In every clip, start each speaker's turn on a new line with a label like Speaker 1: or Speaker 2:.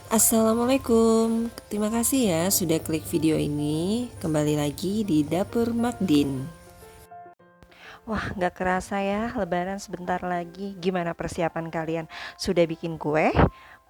Speaker 1: Assalamualaikum, terima kasih ya sudah klik video ini. Kembali lagi di Dapur Makdin. Wah, nggak kerasa ya, Lebaran sebentar lagi. Gimana persiapan kalian? Sudah bikin kue?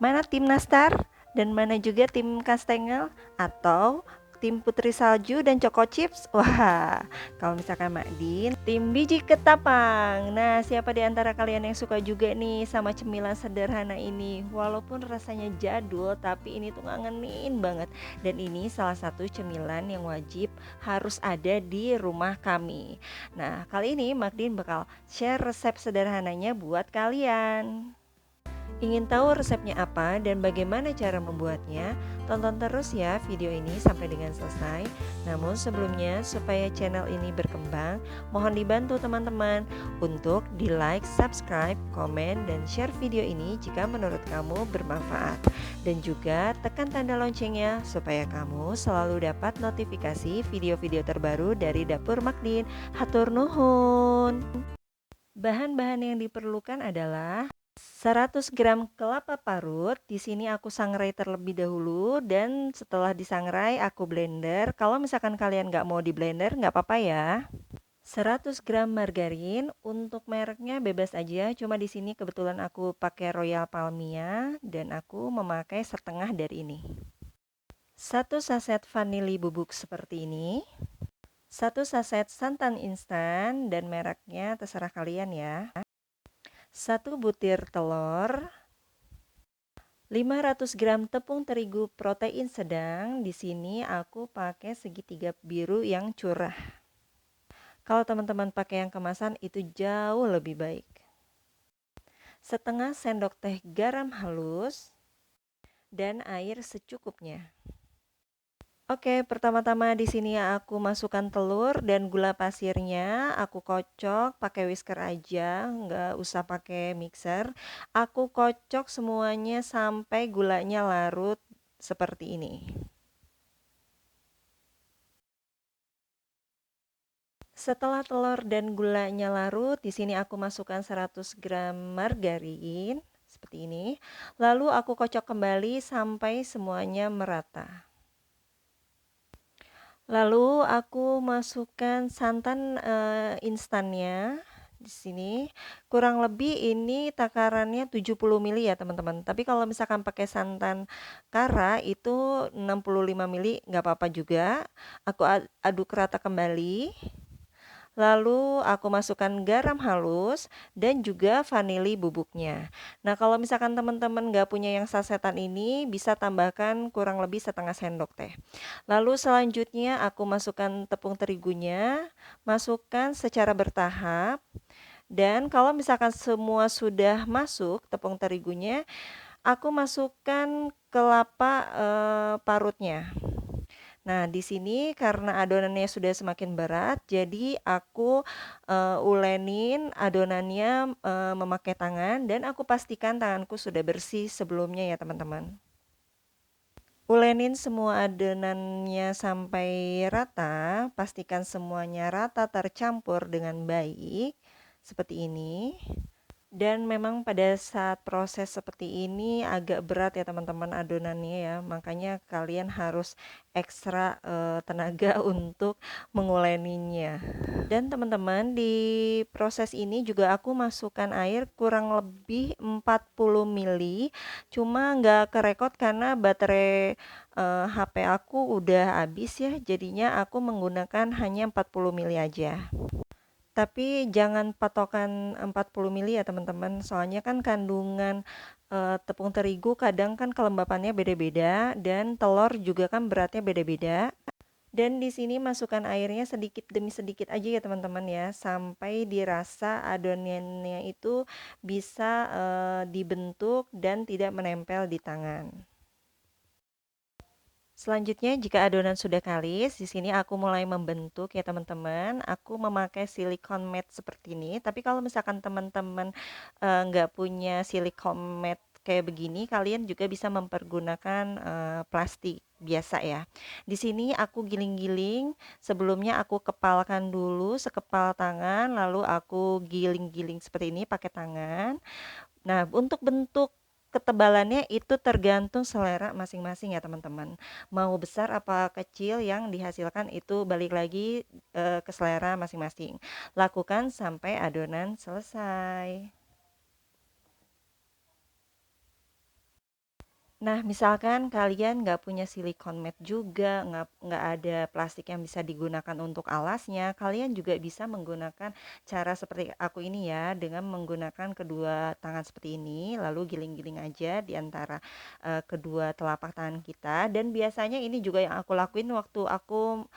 Speaker 1: Mana tim Nastar? Dan mana juga tim Kastengel? Atau tim Putri Salju dan Choco Chips? Wah, kalau misalkan Makdin, tim biji ketapang. Nah, siapa di antara kalian yang suka juga nih sama cemilan sederhana ini? Walaupun rasanya jadul, tapi ini tuh ngangenin banget. Dan ini salah satu cemilan yang wajib harus ada di rumah kami. Nah, kali ini Makdin bakal share resep sederhananya buat kalian. Ingin tahu resepnya apa dan bagaimana cara membuatnya? Tonton terus ya video ini sampai dengan selesai. Namun sebelumnya, supaya channel ini berkembang, mohon dibantu teman-teman untuk di like, subscribe, komen, dan share video ini jika menurut kamu bermanfaat. Dan juga tekan tanda loncengnya supaya kamu selalu dapat notifikasi video-video terbaru dari Dapur Makdin. Hatur nuhun. Bahan-bahan yang diperlukan adalah 100 gram kelapa parut. Di sini aku sangrai terlebih dahulu dan setelah disangrai aku blender. Kalau misalkan kalian nggak mau di blender nggak apa-apa ya. 100 gram margarin, untuk mereknya bebas aja. Cuma di sini kebetulan aku pakai Royal Palmia dan aku memakai setengah dari ini. 1 saset vanili bubuk seperti ini. 1 saset santan instan dan mereknya terserah kalian ya. 1 butir telur, 500 gram tepung terigu protein sedang. Di sini aku pakai segitiga biru yang curah. Kalau teman-teman pakai yang kemasan itu jauh lebih baik. Setengah sendok teh garam halus dan air secukupnya. Oke, pertama-tama di sini aku masukkan telur dan gula pasirnya. Aku kocok pakai whisker aja, nggak usah pakai mixer. Aku kocok semuanya sampai gulanya larut seperti ini. Setelah telur dan gulanya larut, di sini aku masukkan 100 gram margarin seperti ini. Lalu aku kocok kembali sampai semuanya merata. Lalu aku masukkan santan instannya di sini. Kurang lebih ini takarannya 70 ml ya teman-teman. Tapi kalau misalkan pakai santan kara itu 65 ml nggak apa-apa juga. Aku aduk rata kembali. Lalu aku masukkan garam halus dan juga vanili bubuknya. Nah, kalau misalkan teman-teman nggak punya yang sasetan ini, bisa tambahkan kurang lebih setengah sendok teh. Lalu selanjutnya aku masukkan tepung terigunya, masukkan secara bertahap. Dan kalau misalkan semua sudah masuk tepung terigunya, aku masukkan kelapa parutnya. Nah, di sini karena adonannya sudah semakin berat, jadi aku ulenin adonannya memakai tangan dan aku pastikan tanganku sudah bersih sebelumnya ya teman-teman. Ulenin semua adonannya sampai rata, pastikan semuanya rata tercampur dengan baik, seperti ini. Dan memang pada saat proses seperti ini agak berat ya teman-teman adonannya ya, makanya kalian harus ekstra tenaga untuk menguleninya. Dan teman-teman di proses ini juga aku masukkan air kurang lebih 40 ml, cuma nggak kerekot karena baterai HP aku udah habis ya, jadinya aku menggunakan hanya 40 ml aja. Tapi jangan patokan 40 mili ya teman-teman, soalnya kan kandungan tepung terigu kadang kan kelembapannya beda-beda dan telur juga kan beratnya beda-beda. Dan di sini masukkan airnya sedikit demi sedikit aja ya teman-teman ya, sampai dirasa adonannya itu bisa dibentuk dan tidak menempel di tangan. Selanjutnya, jika adonan sudah kalis, di sini aku mulai membentuk ya teman-teman. Aku memakai silikon mat seperti ini. Tapi kalau misalkan teman-teman nggak punya silikon mat kayak begini, kalian juga bisa mempergunakan plastik biasa ya. Di sini aku giling-giling. Sebelumnya aku kepalkan dulu sekepal tangan, lalu aku giling-giling seperti ini pakai tangan. Nah, untuk bentuk ketebalannya itu tergantung selera masing-masing ya teman-teman. Mau besar apa kecil yang dihasilkan itu balik lagi ke selera masing-masing. Lakukan sampai adonan selesai. Nah, misalkan kalian nggak punya silikon mat juga, nggak ada plastik yang bisa digunakan untuk alasnya, kalian juga bisa menggunakan cara seperti aku ini ya, dengan menggunakan kedua tangan seperti ini, lalu giling-giling aja di antara kedua telapak tangan kita. Dan biasanya ini juga yang aku lakuin waktu aku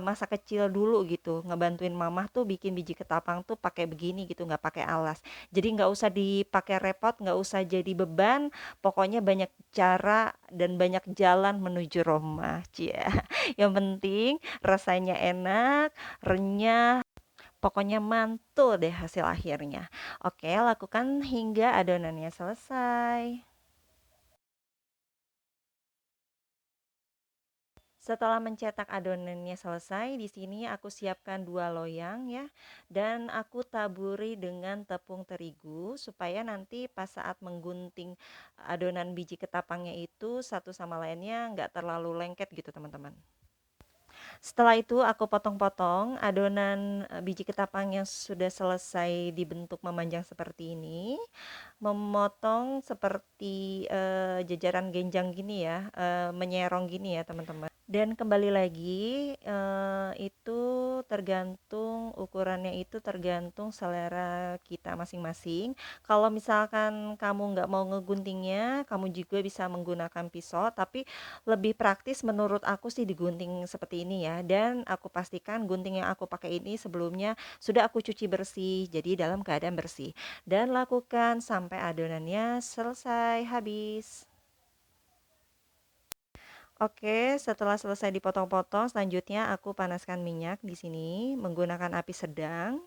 Speaker 1: masa kecil dulu gitu, ngebantuin mamah tuh bikin biji ketapang tuh pakai begini gitu, nggak pakai alas. Jadi nggak usah dipakai repot, nggak usah jadi beban. Pokoknya banyak cara dan banyak jalan menuju Roma, cia. Yang penting rasanya enak, renyah, pokoknya mantul deh hasil akhirnya. Oke, lakukan hingga adonannya selesai. Setelah mencetak adonannya selesai, di sini aku siapkan 2 loyang ya, dan aku taburi dengan tepung terigu supaya nanti pas saat menggunting adonan biji ketapangnya itu satu sama lainnya nggak terlalu lengket gitu teman-teman. Setelah itu aku potong-potong adonan biji ketapang yang sudah selesai dibentuk memanjang seperti ini, memotong seperti jajaran genjang gini ya, menyerong gini ya teman-teman. Dan kembali lagi, itu tergantung ukurannya itu tergantung selera kita masing-masing. Kalau misalkan kamu nggak mau ngeguntingnya, kamu juga bisa menggunakan pisau, tapi lebih praktis menurut aku sih digunting seperti ini ya. Dan aku pastikan gunting yang aku pakai ini sebelumnya sudah aku cuci bersih, jadi dalam keadaan bersih. Dan lakukan sampai adonannya selesai habis. Oke, setelah selesai dipotong-potong, selanjutnya aku panaskan minyak di sini menggunakan api sedang.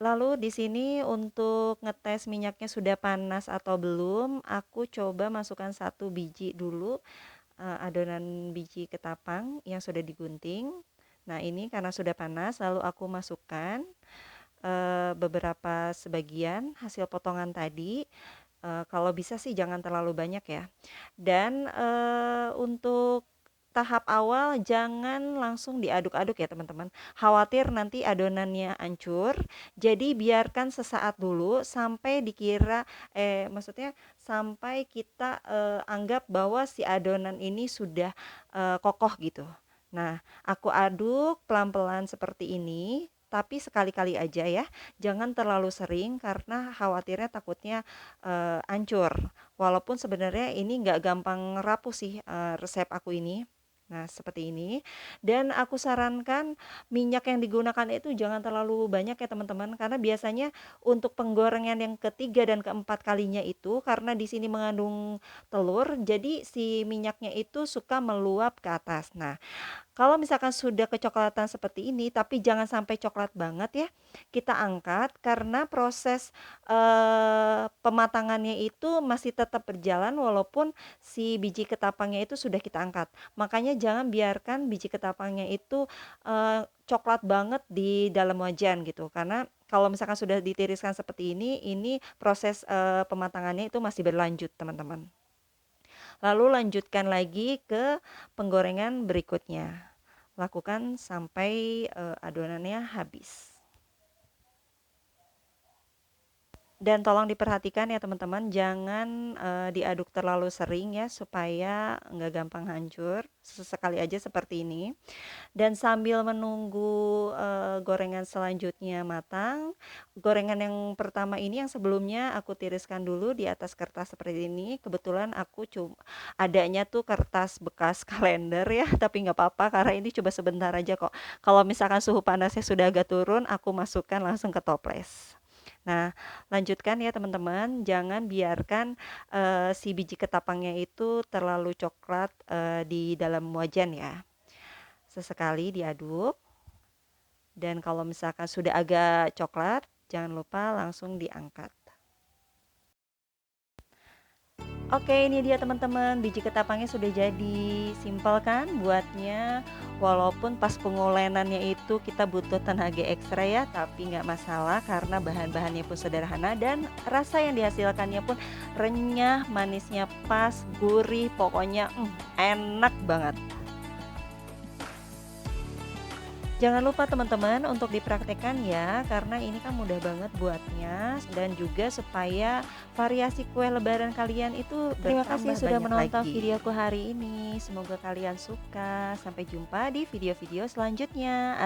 Speaker 1: Lalu di sini untuk ngetes minyaknya sudah panas atau belum, aku coba masukkan satu biji dulu adonan biji ketapang yang sudah digunting. Nah, ini karena sudah panas, lalu aku masukkan beberapa sebagian hasil potongan tadi. Kalau bisa sih jangan terlalu banyak ya. Dan untuk tahap awal jangan langsung diaduk-aduk ya teman-teman. Khawatir nanti adonannya hancur. Jadi biarkan sesaat dulu sampai dikira maksudnya sampai kita anggap bahwa si adonan ini sudah kokoh gitu. Nah, aku aduk pelan-pelan seperti ini, tapi sekali-kali aja ya. Jangan terlalu sering karena khawatirnya takutnya hancur. Walaupun sebenarnya ini nggak gampang rapuh sih resep aku ini. Nah, seperti ini. Dan aku sarankan minyak yang digunakan itu jangan terlalu banyak ya teman-teman, karena biasanya untuk penggorengan yang ketiga dan keempat kalinya itu karena di sini mengandung telur, jadi si minyaknya itu suka meluap ke atas. Nah, kalau misalkan sudah kecoklatan seperti ini, tapi jangan sampai coklat banget ya, kita angkat karena proses pematangannya itu masih tetap berjalan walaupun si biji ketapangnya itu sudah kita angkat. Makanya jangan biarkan biji ketapangnya itu coklat banget di dalam wajan gitu. Karena kalau misalkan sudah ditiriskan seperti ini proses pematangannya itu masih berlanjut, teman-teman. Lalu lanjutkan lagi ke penggorengan berikutnya. Lakukan sampai adonannya habis. Dan tolong diperhatikan ya teman-teman, jangan diaduk terlalu sering ya supaya nggak gampang hancur. Sesekali aja seperti ini. Dan sambil menunggu gorengan selanjutnya matang, gorengan yang pertama ini yang sebelumnya aku tiriskan dulu di atas kertas seperti ini. Kebetulan aku cuma adanya tuh kertas bekas kalender ya, tapi nggak apa-apa karena ini coba sebentar aja kok. Kalau misalkan suhu panasnya sudah agak turun, aku masukkan langsung ke toples. Nah, lanjutkan ya teman-teman, jangan biarkan si biji ketapangnya itu terlalu coklat di dalam wajan ya. Sesekali diaduk, dan kalau misalkan sudah agak coklat, jangan lupa langsung diangkat. Oke, ini dia teman-teman, biji ketapangnya sudah jadi. Simpel kan buatnya? Walaupun pas pengolenannya itu kita butuh tenaga ekstra ya, tapi nggak masalah karena bahan-bahannya pun sederhana dan rasa yang dihasilkannya pun renyah, manisnya pas, gurih, pokoknya enak banget. Jangan lupa teman-teman untuk dipraktekkan ya, karena ini kan mudah banget buatnya dan juga supaya variasi kue lebaran kalian itu terima kasih
Speaker 2: Bertambah
Speaker 1: sudah
Speaker 2: banyak
Speaker 1: menonton
Speaker 2: lagi.
Speaker 1: videoku hari ini. Semoga kalian suka. Sampai jumpa di video-video selanjutnya.